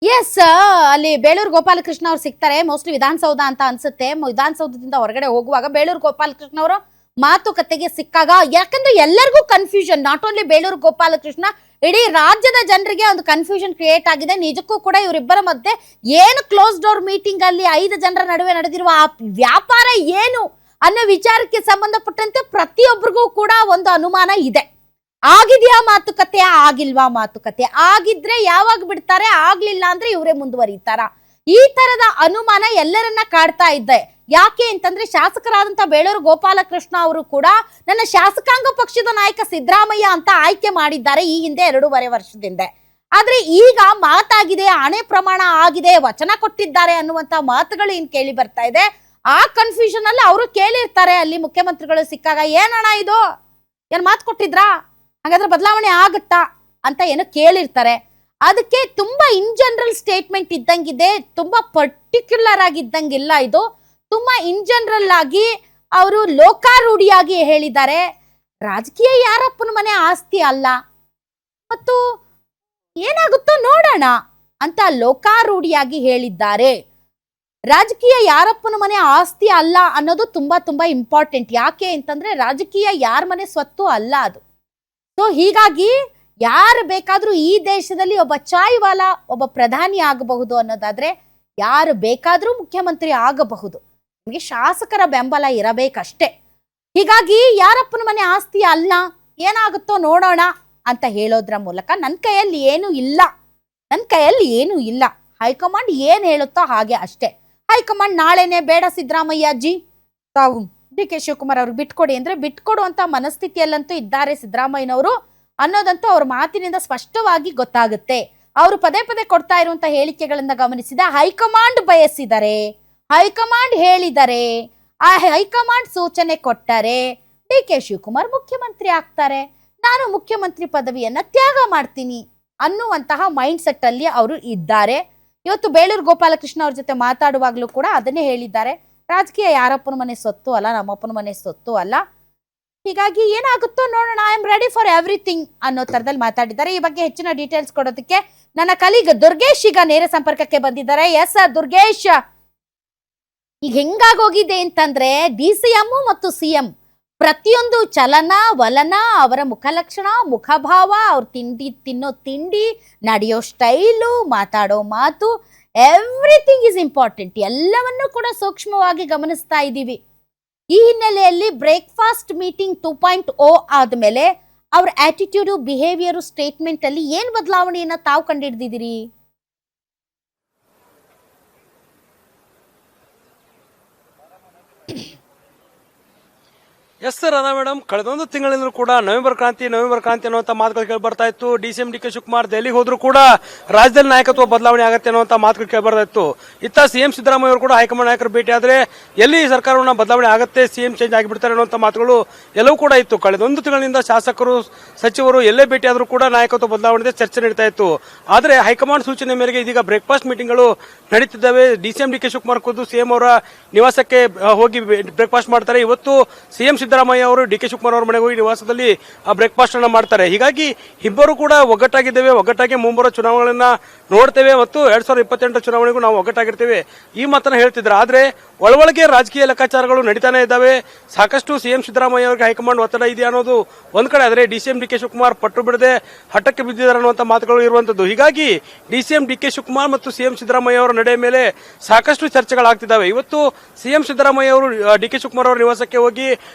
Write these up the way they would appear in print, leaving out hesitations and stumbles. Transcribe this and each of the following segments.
S, ಅಲ್ಲಿ ಬೇಳೂರು ಗೋಪಾಲಕೃಷ್ಣ ಅವ್ರು ಸಿಗ್ತಾರೆ. ಮೋಸ್ಟ್ಲಿ ವಿಧಾನಸೌಧ ಅಂತ ಅನ್ಸುತ್ತೆ. ವಿಧಾನಸೌಧದಿಂದ ಹೊರಗಡೆ ಹೋಗುವಾಗ ಬೇಳೂರು ಗೋಪಾಲಕೃಷ್ಣ ಅವರು ಮಾತುಕತೆಗೆ ಸಿಕ್ಕಾಗ, ಯಾಕಂದ್ರೆ ಎಲ್ಲರಿಗೂ confusion, not only Beluru Gopalakrishna, ಇಡೀ ರಾಜ್ಯದ ಜನರಿಗೆ ಒಂದು ಕನ್ಫ್ಯೂಷನ್ ಕ್ರಿಯೇಟ್ ಆಗಿದೆ. ನಿಜಕ್ಕೂ ಕೂಡ ಇವರಿಬ್ಬರ ಮಧ್ಯೆ ಏನು ಕ್ಲೋಸ್ ಡೋರ್ ಮೀಟಿಂಗ್ ಅಲ್ಲಿ 5 ಜನರ ನಡುವೆ ನಡೆದಿರುವ ಆ ವ್ಯಾಪಾರ ಏನು ಅನ್ನೋ ವಿಚಾರಕ್ಕೆ ಸಂಬಂಧಪಟ್ಟಂತೆ ಪ್ರತಿಯೊಬ್ಬರಿಗೂ ಕೂಡ ಒಂದು ಅನುಮಾನ ಇದೆ. ಆಗಿದೆಯಾ ಮಾತುಕತೆ, ಆಗಿಲ್ವಾ ಮಾತುಕತೆ, ಆಗಿದ್ರೆ ಯಾವಾಗ ಬಿಡ್ತಾರೆ, ಆಗ್ಲಿಲ್ಲ ಅಂದ್ರೆ ಇವರೇ ಮುಂದುವರಿತಾರ, ಈ ತರದ ಅನುಮಾನ ಎಲ್ಲರನ್ನ ಕಾಡ್ತಾ ಇದೆ. ಯಾಕೆ ಅಂತಂದ್ರೆ ಶಾಸಕರಾದಂತ ಬೇಳೂರು ಗೋಪಾಲಕೃಷ್ಣ ಅವರು ಕೂಡ ನನ್ನ ಶಾಸಕಾಂಗ ಪಕ್ಷದ ನಾಯಕ ಸಿದ್ದರಾಮಯ್ಯ ಅಂತ ಆಯ್ಕೆ ಮಾಡಿದ್ದಾರೆ ಈ ಹಿಂದೆ 2.5 ವರ್ಷದಿಂದ. ಆದ್ರೆ ಈಗ ಮಾತಾಗಿದೆ, ಹಣೆ ಪ್ರಮಾಣ ಆಗಿದೆ, ವಚನ ಕೊಟ್ಟಿದ್ದಾರೆ ಅನ್ನುವಂತ ಮಾತುಗಳು ಏನ್ ಕೇಳಿ ಬರ್ತಾ ಇದೆ. ಆ ಕನ್ಫ್ಯೂಷನ್ ಅಲ್ಲಿ ಅವರು ಕೇಳಿರ್ತಾರೆ ಅಲ್ಲಿ ಮುಖ್ಯಮಂತ್ರಿಗಳು ಸಿಕ್ಕಾಗ, ಏನಣ್ಣ ಇದು, ಏನ್ ಮಾತು ಕೊಟ್ಟಿದ್ರಾ, ಹಾಗಾದ್ರೆ ಬದಲಾವಣೆ ಆಗುತ್ತಾ ಅಂತ ಏನೋ ಕೇಳಿರ್ತಾರೆ. ಅದಕ್ಕೆ ತುಂಬಾ ಇನ್ ಜನರಲ್ ಸ್ಟೇಟ್ಮೆಂಟ್ ಇದ್ದಂಗಿದೆ, ತುಂಬಾ ಪರ್ಟಿಕ್ಯುಲರ್ ಆಗಿದ್ದಂಗಿಲ್ಲ. ಇದು ತುಂಬಾ ಇನ್ ಜನರಲ್ ಆಗಿ ಅವರು ಲೋಕಾರೂಢಿಯಾಗಿ ಹೇಳಿದ್ದಾರೆ. ರಾಜಕೀಯ ಯಾರಪ್ಪನ ಮನೆ ಆಸ್ತಿ ಅಲ್ಲ, ಮತ್ತು ಏನಾಗುತ್ತೋ ನೋಡೋಣ ಅಂತ ಲೋಕಾರೂಢಿಯಾಗಿ ಹೇಳಿದ್ದಾರೆ. ರಾಜಕೀಯ ಯಾರಪ್ಪನ ಮನೆ ಆಸ್ತಿ ಅಲ್ಲ ಅನ್ನೋದು ತುಂಬಾ ತುಂಬಾ ಇಂಪಾರ್ಟೆಂಟ್. ಯಾಕೆ ಅಂತಂದ್ರೆ ರಾಜಕೀಯ ಯಾರ ಮನೆ ಸ್ವತ್ತು ಅಲ್ಲ ಅದು. ಸೊ ಹೀಗಾಗಿ ಯಾರು ಬೇಕಾದ್ರೂ ಈ ದೇಶದಲ್ಲಿ ಒಬ್ಬ ಚಾಯ್ವಾಲ ಒಬ್ಬ ಪ್ರಧಾನಿ ಆಗಬಹುದು ಅನ್ನೋದಾದ್ರೆ ಯಾರು ಬೇಕಾದ್ರೂ ಮುಖ್ಯಮಂತ್ರಿ ಆಗಬಹುದು. ನಿಮಗೆ ಶಾಸಕರ ಬೆಂಬಲ ಇರಬೇಕಷ್ಟೇ. ಹೀಗಾಗಿ ಯಾರಪ್ಪನ ಮನೆ ಆಸ್ತಿ ಅಲ್ಲ, ಏನಾಗುತ್ತೋ ನೋಡೋಣ ಅಂತ ಹೇಳೋದ್ರ ಮೂಲಕ ನನ್ನ ಕೈಯಲ್ಲಿ ಏನೂ ಇಲ್ಲ, ಹೈಕಮಾಂಡ್ ಏನ್ ಹೇಳುತ್ತೋ ಹಾಗೆ ಅಷ್ಟೇ. ಹೈಕಮಾಂಡ್ ನಾಳೆನೆ ಬೇಡ ಸಿದ್ದರಾಮಯ್ಯ ಜಿ, ತಾವು ಡಿ.ಕೆ. ಶಿವಕುಮಾರ್ ಅವ್ರಿಗೆ ಬಿಟ್ಕೊಡಿ ಅಂದ್ರೆ ಬಿಟ್ಕೊಡುವಂತ ಮನಸ್ಥಿತಿಯಲ್ಲಂತೂ ಇದ್ದಾರೆ ಸಿದ್ದರಾಮಯ್ಯನವರು ಅನ್ನೋದಂತೂ ಅವ್ರ ಮಾತಿನಿಂದ ಸ್ಪಷ್ಟವಾಗಿ ಗೊತ್ತಾಗುತ್ತೆ. ಅವರು ಪದೇ ಪದೇ ಕೊಡ್ತಾ ಇರುವಂತ ಹೇಳಿಕೆಗಳನ್ನ ಗಮನಿಸಿದ ಹೈಕಮಾಂಡ್ ಬಯಸಿದರೆ, ಹೈಕಮಾಂಡ್ ಹೇಳಿದರೆ, ಆ ಹೈಕಮಾಂಡ್ ಸೂಚನೆ ಕೊಟ್ಟರೆ ಡಿ.ಕೆ. ಶಿವಕುಮಾರ್ ಮುಖ್ಯಮಂತ್ರಿ ಆಗ್ತಾರೆ, ನಾನು ಮುಖ್ಯಮಂತ್ರಿ ಪದವಿಯನ್ನ ತ್ಯಾಗ ಮಾಡ್ತೀನಿ ಅನ್ನುವಂತಹ ಮೈಂಡ್ ಸೆಟ್ ಅಲ್ಲಿ ಅವರು ಇದ್ದಾರೆ. ಇವತ್ತು ಬೇಳೂರು ಗೋಪಾಲಕೃಷ್ಣ ಅವ್ರ ಜೊತೆ ಮಾತಾಡುವಾಗ್ಲೂ ಕೂಡ ಅದನ್ನೇ ಹೇಳಿದ್ದಾರೆ. ರಾಜಕೀಯ ಯಾರಪ್ಪನ ಮನೆ ಸೊತ್ತು ಅಲ್ಲ, ನಮ್ಮಪ್ಪನ ಮನೆ ಸೊತ್ತು ಅಲ್ಲ, ಹೀಗಾಗಿ ಏನಾಗುತ್ತೋ ನೋಡೋಣ, I am ready for everything ಅನ್ನೋ ತರದಲ್ಲಿ ಮಾತಾಡಿದ್ದಾರೆ. ಈ ಬಗ್ಗೆ ಹೆಚ್ಚಿನ ಡೀಟೇಲ್ಸ್ ಕೊಡೋದಕ್ಕೆ ನನ್ನ ಕಲೀಗ್ ದುರ್ಗೇಶ್ ಈಗ ನೇರ ಸಂಪರ್ಕಕ್ಕೆ ಬಂದಿದ್ದಾರೆ. ಎಸ್ ದುರ್ಗೇಶ್, ಈಗ ಹೆಂಗಾಗೋಗಿದೆ ಅಂತಂದ್ರೆ ಡಿ.ಸಿ.ಎಂ ಮತ್ತು ಸಿ.ಎಂ ಪ್ರತಿಯೊಂದು ಚಲನ ವಲನ, ಅವರ ಮುಖಲಕ್ಷಣ, ಮುಖಭಾವ, ಅವ್ರು ತಿನ್ನೋ ತಿಂಡಿ, ನಡೆಯೋ ಸ್ಟೈಲು, ಮಾತಾಡೋ ಮಾತು, ಎವ್ರಿಥಿಂಗ್ ಇಸ್ ಇಂಪಾರ್ಟೆಂಟ್. ಎಲ್ಲವನ್ನೂ ಕೂಡ ಸೂಕ್ಷ್ಮವಾಗಿ ಗಮನಿಸ್ತಾ ಇದ್ದೀವಿ. ಈ ಹಿನ್ನೆಲೆಯಲ್ಲಿ ಬ್ರೇಕ್ಫಾಸ್ಟ್ ಮೀಟಿಂಗ್ 2.0 ಆದ್ಮೇಲೆ ಅವ್ರ ಆಟಿಟ್ಯೂಡು, ಬಿಹೇವಿಯರು, ಸ್ಟೇಟ್ಮೆಂಟ್ ಅಲ್ಲಿ ಏನ್ ಬದಲಾವಣೆಯನ್ನ ತಾವು ಕಂಡಿಡ್ದಿದ್ದೀರಿ? ಎಸ್ ಸರ್, ಅದ ಮೇಡಮ್, ಕಳೆದೊಂದು ತಿಂಗಳಿಂದ ಕೂಡ ನವೆಂಬರ್ ಕ್ರಾಂತಿ ಅನ್ನುವಂಥ ಮಾತುಗಳು ಕೇಳಿ ಬರ್ತಾ ಇತ್ತು. ಡಿ.ಸಿ.ಎಂ ಡಿ.ಕೆ. ಶಿವಕುಮಾರ್ ದೆಹಲಿಗೆ ಹೋದ್ರು ಕೂಡ ರಾಜ್ಯದಲ್ಲಿ ನಾಯಕತ್ವ ಬದಲಾವಣೆ ಆಗುತ್ತೆ ಅನ್ನುವಂಥ ಮಾತುಗಳು ಕೇಳಿ ಬರ್ತಾ ಇತ್ತು. ಇತ್ತ ಸಿಎಂ ಸಿದ್ದರಾಮಯ್ಯ ಅವರು ಕೂಡ ಹೈಕಮಾಂಡ್ ನಾಯಕರು ಭೇಟಿ ಆದ್ರೆ ಎಲ್ಲಿ ಸರ್ಕಾರವನ್ನ ಬದಲಾವಣೆ ಆಗುತ್ತೆ, ಸಿಎಂ ಚೇಂಜ್ ಆಗಿಬಿಡ್ತಾರೆ ಅನ್ನುವಂಥ ಮಾತುಗಳು ಎಲ್ಲವೂ ಕೂಡ ಇತ್ತು. ಕಳೆದೊಂದು ತಿಂಗಳಿಂದ ಶಾಸಕರು, ಸಚಿವರು ಎಲ್ಲೇ ಭೇಟಿ ಆದ್ರೂ ಕೂಡ ನಾಯಕತ್ವ ಬದಲಾವಣೆ ಚರ್ಚೆ ನಡೀತಾ ಇತ್ತು. ಆದ್ರೆ ಹೈಕಮಾಂಡ್ ಸೂಚನೆ ಮೇರೆಗೆ ಇದೀಗ ಬ್ರೇಕ್ಫಾಸ್ಟ್ ಮೀಟಿಂಗ್ಗಳು ನಡೀತಿದ್ದಾವೆ. ಡಿ.ಸಿ.ಎಂ ಡಿ.ಕೆ. ಶಿವಕುಮಾರ್ ಖುದ್ದು ಸಿಎಂ ಅವರ ನಿವಾಸಕ್ಕೆ ಹೋಗಿ ಬ್ರೇಕ್ಫಾಸ್ಟ್ ಮಾಡ್ತಾರೆ. ಇವತ್ತು ಸಿಎಂ ಸಿದ್ದರಾಮಯ್ಯ ಅವರು ಡಿ.ಕೆ. ಶಿವಕುಮಾರ್ ಅವರ ಮನೆಗೆ ಹೋಗಿ ನಿವಾಸದಲ್ಲಿ ಬ್ರೇಕ್ಫಾಸ್ಟ್ ಅನ್ನ ಮಾಡ್ತಾರೆ. ಹೀಗಾಗಿ ಇಬ್ಬರು ಕೂಡ ಒಗ್ಗಟ್ಟಾಗಿದ್ದೇವೆ, ಒಗ್ಗಟ್ಟಾಗಿ ಮುಂಬರುವ ಚುನಾವಣೆಗಳನ್ನ ನೋಡ್ತೇವೆ ಮತ್ತು 2028 ಚುನಾವಣೆಗೂ ನಾವು ಒಗ್ಗಟ್ಟಾಗಿರ್ತೇವೆ ಈ ಮಾತನ್ನ ಹೇಳ್ತಿದ್ರು. ಆದ್ರೆ ಒಳಗೆ ರಾಜಕೀಯ ಲೆಕ್ಕಾಚಾರಗಳು ನಡೀತಾನೆ ಇದ್ದಾವೆ. ಸಾಕಷ್ಟು ಸಿಎಂ ಸಿದ್ದರಾಮಯ್ಯ ಅವರಿಗೆ ಹೈಕಮಾಂಡ್ ಒತ್ತಡ ಇದೆ ಅನ್ನೋದು ಒಂದ್ ಕಡೆ, ಆದ್ರೆ ಡಿ.ಸಿ.ಎಂ ಡಿ.ಕೆ. ಶಿವಕುಮಾರ್ ಪಟ್ಟು ಬಿಡದೆ ಹಠಕ್ಕೆ ಬಿದ್ದಿದ್ದಾರೆ ಅನ್ನುವಂಥ ಮಾತುಗಳು ಇರುವಂತದ್ದು. ಹೀಗಾಗಿ ಡಿ.ಸಿ.ಎಂ ಡಿ.ಕೆ. ಶಿವಕುಮಾರ್ ಮತ್ತು ಸಿಎಂ ಸಿದ್ದರಾಮಯ್ಯ ಅವರ ನಡೆ ಮೇಲೆ ಸಾಕಷ್ಟು ಚರ್ಚೆಗಳಾಗ್ತಿದ್ದಾವೆ. ಇವತ್ತು ಸಿಎಂ ಸಿದ್ದರಾಮಯ್ಯ ಅವರು ಡಿ.ಕೆ. ಶಿವಕುಮಾರ್ ಅವರ ನಿವಾಸಕ್ಕೆ ಹೋಗಿ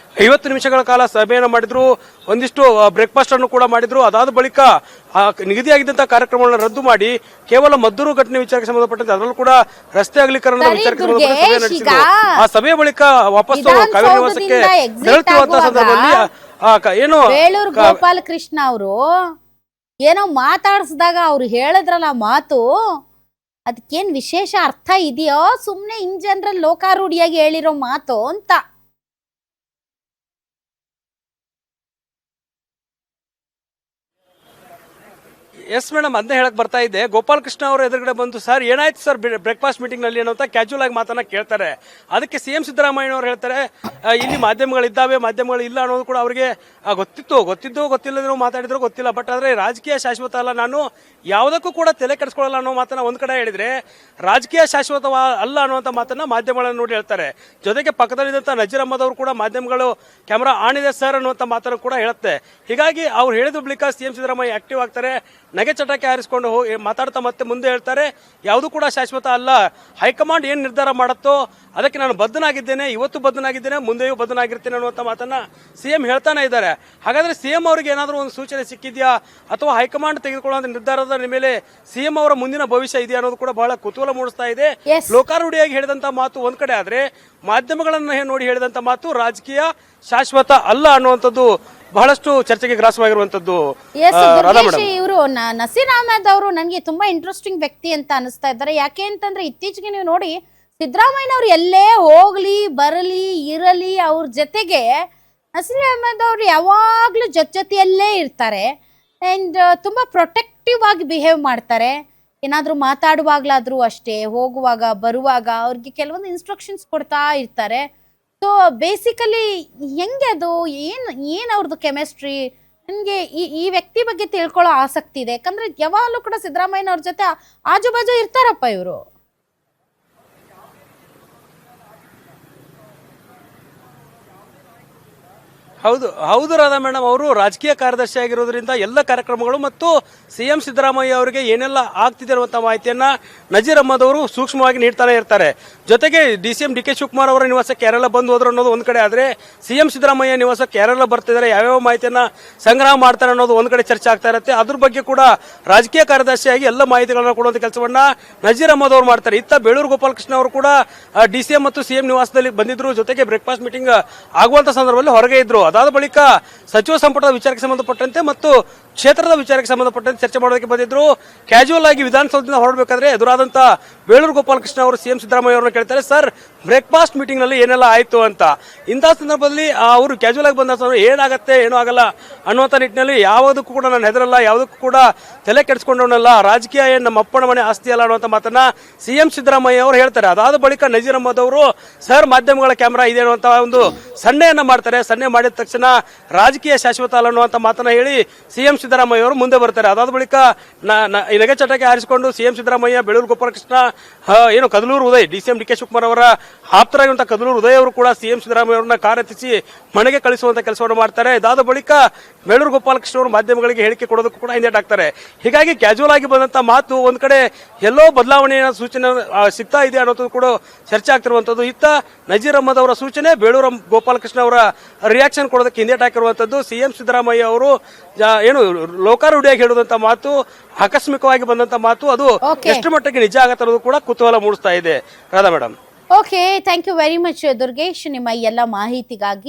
50 ನಿಮಿಷಗಳ ಕಾಲ ಸಭೆಯನ್ನು ಮಾಡಿದ್ರು, ಒಂದಿಷ್ಟು ಬ್ರೇಕ್ಫಾಸ್ಟ್ ಅನ್ನು ಕೂಡ ಮಾಡಿದ್ರು. ಅದಾದ ಬಳಿಕ ನಿಗದಿಯಾಗಿದ್ದಂತಹ ಕಾರ್ಯಕ್ರಮಗಳನ್ನು ರದ್ದು ಮಾಡಿ ಕೇವಲ ಮದ್ದೂರು ಘಟನೆ ವಿಚಾರಕ್ಕೆ ಸಂಬಂಧಪಟ್ಟಂತೆ ಅದರಲ್ಲೂ ಕೂಡ ರಸ್ತೆ ಅಗಲೀಕರಣದ ವಿಚಾರಕ್ಕೆ ಸಂಬಂಧಪಟ್ಟ ಸಭೆ ನಡೆಸಿದ್ರು. ಆ ಸಭೆಯ ಬಳಿಕ ವಾಪಸ್ ಕಾವೇರಿ ನಿವಾಸಕ್ಕೆ ತೆರಳುತ್ತಿರುವಂತಹ ಸಂದರ್ಭದಲ್ಲಿ ಏನು ಬೇಳೂರು ಗೋಪಾಲಕೃಷ್ಣ ಅವರು ಏನೋ ಮಾತಾಡಿಸಿದಾಗ ಅವ್ರು ಹೇಳಿದ್ರಲ್ಲ ಮಾತು, ಅದಕ್ಕೇನ್ ವಿಶೇಷ ಅರ್ಥ ಇದೆಯೋ ಸುಮ್ನೆ ಇನ್ ಜನರಲ್ ಲೋಕಾರೂಢಿಯಾಗಿ ಹೇಳಿರೋ ಮಾತು ಅಂತ. ಎಸ್ ಮೇಡಮ್, ಅದನ್ನೇ ಹೇಳಕ್ ಬರ್ತಾ ಇದ್ದೆ. ಗೋಪಾಲಕೃಷ್ಣ ಅವರು ಎದುರುಗಡೆ ಬಂದು, ಸರ್ ಏನಾಯ್ತು ಸರ್ ಬ್ರೇಕ್ಫಾಸ್ಟ್ ಮೀಟಿಂಗ್ ನಲ್ಲಿ ಅನ್ನೋಂತ ಕ್ಯಾಶುವಲ್ ಆಗಿ ಮಾತನ್ನ ಕೇಳ್ತಾರೆ. ಅದಕ್ಕೆ ಸಿಎಂ ಸಿದ್ದರಾಮಯ್ಯ ಅವರು ಹೇಳ್ತಾರೆ, ಇಲ್ಲಿ ಮಾಧ್ಯಮಗಳಿದ್ದಾವೆ, ಮಾಧ್ಯಮಗಳು ಇಲ್ಲ ಅನ್ನೋದು ಕೂಡ ಅವರಿಗೆ ಗೊತ್ತಿದ್ದು ಗೊತ್ತಿಲ್ಲದ್ರು ಮಾತಾಡಿದ್ರು ಗೊತ್ತಿಲ್ಲ. ಬಟ್ ಆದ್ರೆ ರಾಜಕೀಯ ಶಾಶ್ವತ ಅಲ್ಲ, ನಾನು ಯಾವುದಕ್ಕೂ ಕೂಡ ತಲೆ ಕೆಡಿಸ್ಕೊಳ್ಳಲ್ಲ ಅನ್ನೋ ಮಾತನ್ನ ಒಂದ್ ಕಡೆ ಹೇಳಿದ್ರೆ, ರಾಜಕೀಯ ಶಾಶ್ವತ ಅಲ್ಲ ಅನ್ನುವಂತ ಮಾತನ್ನ ಮಾಧ್ಯಮಗಳನ್ನು ನೋಡಿ ಹೇಳ್ತಾರೆ. ಜೊತೆಗೆ ಪಕ್ಕದಲ್ಲಿದ್ದಂತ ನಜೀರ್ ಅಹಮದ್ ಅವರು ಕೂಡ ಮಾಧ್ಯಮಗಳು ಕ್ಯಾಮರಾ ಆನ್ ಇದೆ ಸರ್ ಅನ್ನುವಂತ ಮಾತನ್ನು ಕೂಡ ಹೇಳುತ್ತೆ. ಹೀಗಾಗಿ ಅವ್ರು ಹೇಳಿದ ಬಳಿಕ ಸಿಎಂ ಸಿದ್ದರಾಮಯ್ಯ ಆಕ್ಟಿವ್ ಆಗ್ತಾರೆ, ನಗೆ ಚಟಕ್ಕೆ ಹಾರಿಸಿಕೊಂಡು ಹೋಗಿ ಮಾತಾಡ್ತಾ ಮತ್ತೆ ಮುಂದೆ ಹೇಳ್ತಾರೆ, ಯಾವುದು ಕೂಡ ಶಾಶ್ವತ ಅಲ್ಲ, ಹೈಕಮಾಂಡ್ ಏನ್ ನಿರ್ಧಾರ ಮಾಡುತ್ತೋ ಅದಕ್ಕೆ ನಾನು ಬದ್ಧನಾಗಿದ್ದೇನೆ, ಇವತ್ತು ಬದ್ಧನಾಗಿದ್ದೇನೆ, ಮುಂದೆಯೂ ಬದ್ಧನಾಗಿರ್ತೇನೆ ಅನ್ನುವಂತ ಮಾತನ್ನ ಸಿಎಂ ಹೇಳ್ತಾನೆ ಇದ್ದಾರೆ. ಹಾಗಾದ್ರೆ ಸಿಎಂ ಅವರಿಗೆ ಏನಾದರೂ ಒಂದು ಸೂಚನೆ ಸಿಕ್ಕಿದ್ಯಾ, ಅಥವಾ ಹೈಕಮಾಂಡ್ ತೆಗೆದುಕೊಳ್ಳುವಂತ ನಿರ್ಧಾರದ ಮೇಲೆ ಸಿಎಂ ಅವರ ಮುಂದಿನ ಭವಿಷ್ಯ ಇದೆಯಾ ಅನ್ನೋದು ಕೂಡ ಬಹಳ ಕುತೂಹಲ ಮೂಡಿಸ್ತಾ ಇದೆ. ಲೋಕಾರೂಢಿಯಾಗಿ ಹೇಳಿದಂತ ಮಾತು ಒಂದ್ ಕಡೆ ಆದ್ರೆ, ಮಾಧ್ಯಮಗಳನ್ನ ನೋಡಿ ಹೇಳಿದಂತ ಮಾತು ರಾಜಕೀಯ ಶಾಶ್ವತ ಅಲ್ಲ ಅನ್ನುವಂಥದ್ದು ಬಹಳಷ್ಟು ಚರ್ಚೆಗೆ ಗ್ರಾಸವಾಗಿರುವಂತದ್ದು. ಇವರು ನಸೀರ್ ಅಹಮದ್ ಅವರು ನನಗೆ ತುಂಬಾ ಇಂಟ್ರೆಸ್ಟಿಂಗ್ ವ್ಯಕ್ತಿ ಅಂತ ಅನಿಸ್ತಾ ಇದ್ದಾರೆ. ಯಾಕೆ ಅಂತಂದ್ರೆ ಇತ್ತೀಚೆಗೆ ನೀವು ನೋಡಿ, ಸಿದ್ದರಾಮಯ್ಯನವ್ರು ಎಲ್ಲೇ ಹೋಗ್ಲಿ ಬರಲಿ ಇರಲಿ ಅವ್ರ ಜೊತೆಗೆ ನಸೀರ್ ಅಹಮದ್ ಅವರು ಯಾವಾಗ್ಲೂ ಜೊತೆಯಲ್ಲೇ ಇರ್ತಾರೆ. ಅಂಡ್ ತುಂಬಾ ಪ್ರೊಟೆಕ್ಟಿವ್ ಆಗಿ ಬಿಹೇವ್ ಮಾಡ್ತಾರೆ. ಏನಾದ್ರೂ ಮಾತಾಡುವಾಗ್ಲಾದ್ರೂ ಅಷ್ಟೇ, ಹೋಗುವಾಗ ಬರುವಾಗ ಅವ್ರಿಗೆ ಕೆಲವೊಂದು ಇನ್ಸ್ಟ್ರಕ್ಷನ್ಸ್ ಕೊಡ್ತಾ ಇರ್ತಾರೆ. ಸೊ ಬೇಸಿಕಲಿ ಹೆಂಗೆ ಅದು ಏನ್ ಅವ್ರದ್ದು ಕೆಮಿಸ್ಟ್ರಿ, ನನಗೆ ಈ ವ್ಯಕ್ತಿ ಬಗ್ಗೆ ತಿಳ್ಕೊಳ್ಳೋ ಆಸಕ್ತಿ ಇದೆ. ಯಾಕಂದ್ರೆ ಯಾವಾಗಲೂ ಕೂಡ ಸಿದ್ದರಾಮಯ್ಯನವ್ರ ಜೊತೆ ಆಜು ಬಾಜು ಇರ್ತಾರಪ್ಪ ಇವರು. ಹೌದು ರಾಧಾ ಮೇಡಮ್, ಅವರು ರಾಜಕೀಯ ಕಾರ್ಯದರ್ಶಿ ಆಗಿರೋದ್ರಿಂದ ಎಲ್ಲ ಕಾರ್ಯಕ್ರಮಗಳು ಮತ್ತು ಸಿಎಂ ಸಿದ್ದರಾಮಯ್ಯ ಅವರಿಗೆ ಏನೆಲ್ಲ ಆಗ್ತಿದೆ ಅನ್ನುವಂಥ ಮಾಹಿತಿಯನ್ನ ನಜೀರ್ ಅಹಮದ್ ಅವರು ಸೂಕ್ಷ್ಮವಾಗಿ ನೀಡ್ತಾನೆ ಇರ್ತಾರೆ. ಜೊತೆಗೆ DCM DK ಶಿವಕುಮಾರ್ ಅವರ ನಿವಾಸಕ್ಕೆ ಯಾರೆಲ್ಲ ಬಂದು ಹೋದ್ರು ಅನ್ನೋದು ಒಂದ್ ಕಡೆ ಆದ್ರೆ, ಸಿಎಂ ಸಿದ್ದರಾಮಯ್ಯ ನಿವಾಸಕ್ಕೆ ಯಾರೆಲ್ಲ ಬರ್ತಿದ್ದಾರೆ, ಯಾವ್ಯಾವ ಮಾಹಿತಿಯನ್ನ ಸಂಗ್ರಹ ಮಾಡ್ತಾರೆ ಅನ್ನೋದು ಒಂದ್ ಕಡೆ ಚರ್ಚೆ ಆಗ್ತಾ ಇರುತ್ತೆ. ಅದ್ರ ಬಗ್ಗೆ ಕೂಡ ರಾಜಕೀಯ ಕಾರ್ಯದರ್ಶಿಯಾಗಿ ಎಲ್ಲ ಮಾಹಿತಿಗಳನ್ನ ಕೊಡುವಂತ ಕೆಲಸವನ್ನ ನಜೀರ್ ಅಹಮದ್ ಅವರು ಮಾಡ್ತಾರೆ. ಇತ್ತ ಬೇಳೂರು ಗೋಪಾಲಕೃಷ್ಣ ಅವರು ಕೂಡ DCM ಮತ್ತು ಸಿಎಂ ನಿವಾಸದಲ್ಲಿ ಬಂದಿದ್ರು. ಜೊತೆಗೆ ಬ್ರೇಕ್ಫಾಸ್ಟ್ ಮೀಟಿಂಗ್ ಆಗುವಂತ ಸಂದರ್ಭದಲ್ಲಿ ಹೊರಗೆ ಇದ್ರು. ಅದಾದ ಬಳಿಕ ಸಚಿವ ಸಂಪುಟದ ವಿಚಾರಕ್ಕೆ ಸಂಬಂಧಪಟ್ಟಂತೆ ಮತ್ತು ಕ್ಷೇತ್ರದ ವಿಚಾರಕ್ಕೆ ಸಂಬಂಧಪಟ್ಟಂತೆ ಚರ್ಚೆ ಮಾಡೋದಕ್ಕೆ ಬಂದಿದ್ರು. ಕ್ಯಾಜುವಲ್ ಆಗಿ ವಿಧಾನಸೌಧದಿಂದ ಹೊರಡಬೇಕಾದ್ರೆ ಎದುರಾದಂತ ಬೇಳೂರು ಗೋಪಾಲಕೃಷ್ಣ ಅವರು ಸಿಎಂ ಸಿದ್ದರಾಮಯ್ಯ ಅವರನ್ನು ಕೇಳ್ತಾರೆ, ಸರ್ ಬ್ರೇಕ್ಫಾಸ್ಟ್ ಮೀಟಿಂಗ್ ನಲ್ಲಿ ಏನೆಲ್ಲ ಆಯ್ತು ಅಂತ. ಇಂತಹ ಸಂದರ್ಭದಲ್ಲಿ ಅವರು ಕ್ಯಾಜುವಲ್ ಆಗಿ ಬಂದ ಏನಾಗತ್ತೆ ಏನೂ ಆಗಲ್ಲ ಅನ್ನುವಂಥ ನಿಟ್ಟಿನಲ್ಲಿ ಯಾವುದಕ್ಕೂ ಕೂಡ ನಾನು ಹೆದರಲ್ಲ, ಯಾವುದಕ್ಕೂ ಕೂಡ ತಲೆ ಕೆಡಿಸ್ಕೊಂಡವನಲ್ಲ, ರಾಜಕೀಯ ಏನ್ ನಮ್ಮ ಅಪ್ಪನ ಮನೆ ಆಸ್ತಿ ಅಲ್ಲ ಅನ್ನುವಂಥ ಮಾತನ್ನ ಸಿಎಂ ಸಿದ್ದರಾಮಯ್ಯ ಅವರು ಹೇಳ್ತಾರೆ. ಅದಾದ ಬಳಿಕ ನಜೀರ್ ಅಹಮದ್ ಅವರು ಸರ್ ಮಾಧ್ಯಮಗಳ ಕ್ಯಾಮೆರಾ ಇದೆ ಅನ್ನುವಂತ ಒಂದು ಸನ್ನೆಯನ್ನ ಮಾಡ್ತಾರೆ. ಸನ್ನೆ ಮಾಡಿದ ತಕ್ಷಣ ರಾಜಕೀಯ ಶಾಶ್ವತ ಅಲ್ಲ ಅನ್ನುವಂಥ ಮಾತನ್ನ ಹೇಳಿ ಸಿಎಂ ಸಿದ್ದರಾಮಯ್ಯ ಅವರು ಮುಂದೆ ಬರ್ತಾರೆ. ಅದಾದ ಬಳಿಕ ನಗೆ ಚಟಕ್ಕೆ ಹಾರಿಸಿಕೊಂಡು ಸಿಎಂ ಸಿದ್ದರಾಮಯ್ಯ, ಬೇಳೂರು ಗೋಪಾಲಕೃಷ್ಣ, ಏನು ಕದಲೂರು ಉದಯ್, DCM DK ಶಿವಕುಮಾರ್ ಅವರ ಆಪ್ತರಾಗಿರುವಂತಹ ಕದಲೂರು ಉದಯ್ ಅವರು ಕೂಡ ಸಿಎಂ ಸಿದ್ದರಾಮಯ್ಯ ಅವರನ್ನ ಕಾರೆತ್ತಿಸಿ ಮನೆಗೆ ಕಳಿಸುವಂತ ಕೆಲಸವನ್ನು ಮಾಡ್ತಾರೆ. ಇದಾದ ಬಳಿಕ ಬೇಳೂರು ಗೋಪಾಲಕೃಷ್ಣ ಅವರು ಮಾಧ್ಯಮಗಳಿಗೆ ಹೇಳಿಕೆ ಕೊಡೋದಕ್ಕೂ ಕೂಡ ಹಿಂದೇಟಾಗ್ತಾರೆ. ಹೀಗಾಗಿ ಕ್ಯಾಜುವಲ್ ಆಗಿ ಬಂದಂತ ಮಾತು ಒಂದ್ ಕಡೆ ಎಲ್ಲೋ ಬದಲಾವಣೆಯ ಸೂಚನೆ ಸಿಗ್ತಾ ಇದೆ ಅನ್ನೋದು ಕೂಡ ಚರ್ಚೆ ಆಗ್ತಿರುವಂತದ್ದು. ಇತ್ತ ನಜೀರ್ ಅಹಮದ್ ಅವರ ಸೂಚನೆ, ಬೇಳೂರು ಗೋಪಾಲಕೃಷ್ಣ ಅವರ ರಿಯಾಕ್ಷನ್ ಕೊಡೋದಕ್ಕೆ ಹಿಂದೇಟಾಕಿರುವಂತದ್ದು. ಸಿಎಂ ಸಿದ್ದರಾಮಯ್ಯ ಅವರು ಏನು ಲೋಕಾರೂಢಿಯಾಗಿ ಹೇಳುವಂತ ಮಾತು, ಆಕಸ್ಮಿಕವಾಗಿ ಬಂದಂತ ಮಾತು, ಅದು ಎಷ್ಟು ಮಟ್ಟಿಗೆ ನಿಜ ಆಗತ್ತೆ ಅನ್ನೋದು ಕೂಡ ಕುತೂಹಲ ಮೂಡಿಸ್ತಾ ಇದೆ Radha madam. Okay, thank you very much Durgesh, ನಿಮ್ಮ ಎಲ್ಲ ಮಾಹಿತಿಗಾಗಿ.